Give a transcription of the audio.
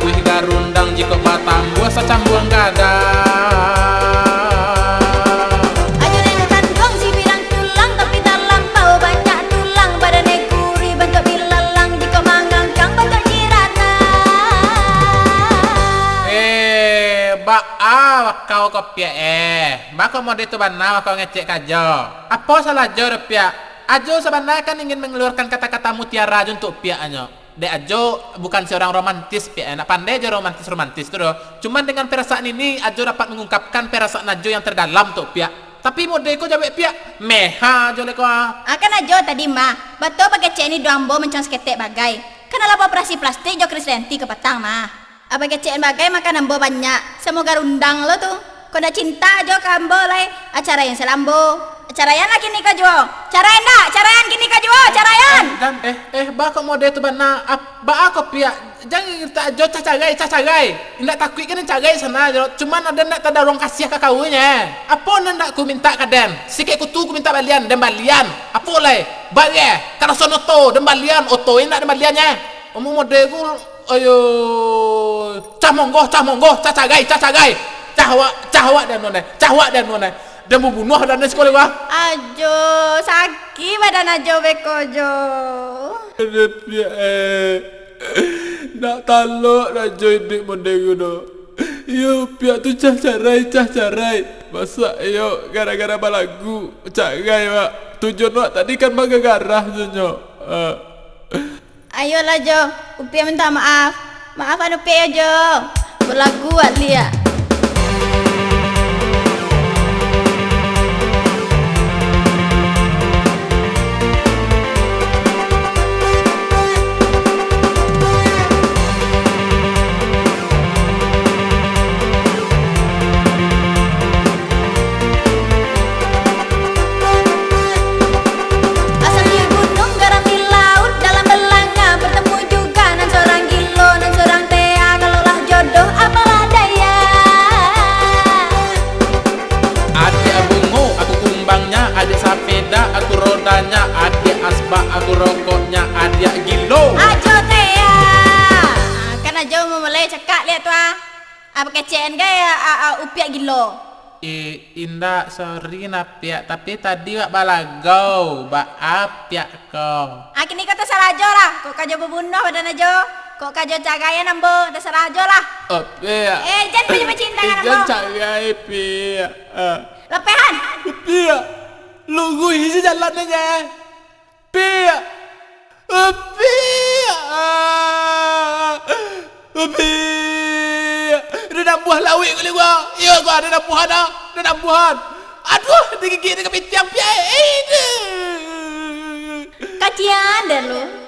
buih garundang jika batambuh sacambuang gada. Ajo neng kandung si bilang tulang tapi terlampau banyak tulang badannya gurih bentuk bilalang jika mangangkang bentuk jirana. Kau kopia bako mau itu bana kau ngecek aja. Apa salah jo pia? Ajo sebenarnya kan ingin mengeluarkan kata-kata mutiara aja untuk piaknya. Dek Ajo bukan seorang romantis pia, nak pandai aja romantis tuh. Cuman dengan perasaan ini Ajo dapat mengungkapkan perasaan Ajo yang terdalam untuk pia. Tapi mau deko jabe pia meha aja leko. Akan Ajo tadi mah betul pakai cek ini doambo mencang seketek bagai. Kenapa operasi plastik jo Krisdayanti ke petang mah. Apa kecen bagai makan ambo banyak. Semoga rundang lo tuh. Kau dah cinta jo kambo lai acara yang selambo. Carayan lagi nih kajo. Carayan dah, carayan gini kajo, carayan. Dan bako mode tu bana ba ako pia. Jangan kita jo cacagai. Ndak takut kan cagai sana jo. Cuman ada ndak tada orang kasih ke kaunya. Apa ndak ku minta kaden? Sikit kutu ku minta balian dan balian. Apa lai? Bagi karena sono to dan balian oto ndak dan baliannya. Omong mode ku ayo camonggo cacagai. Cahwa dan nona. Dan membunuh dan sekolah wah. Ajo sakit badan Ajo bekojo. Pia nak talok Ajo ini mendeng do. Yo pia tu cacarai. Masa yo gara-gara balagu cagai mak. Tujuan mak tadi kan baga garah junyo. Ayolah Jo, Upia minta maaf. Maafan Upia Jo. Berlagu Alia. Aku rodanya, adik asbak, aku rokoknya, adik gilo. Ajo Tea. Kan Ajo mau mulai cekak lihat tuh. Apa kecen gaya Upia gilo. Indah sorry napia, tapi tadi wak balagau, maaf ya kau. Kini kau terserah Ajo lah. Kok kajo berbunuh badan Ajo. Kok kajo cagayan ambo terserah Ajo lah. Pia. Jangan punya cinta kan ambo. Jangan cagai pia. Lepehan. Pia. Lu isi jalannya. Pia. Ada buah lawik kali gua. Iya gua ada buahan. Aduh, digigit dengan pitiang pia. Kasihan dah lu.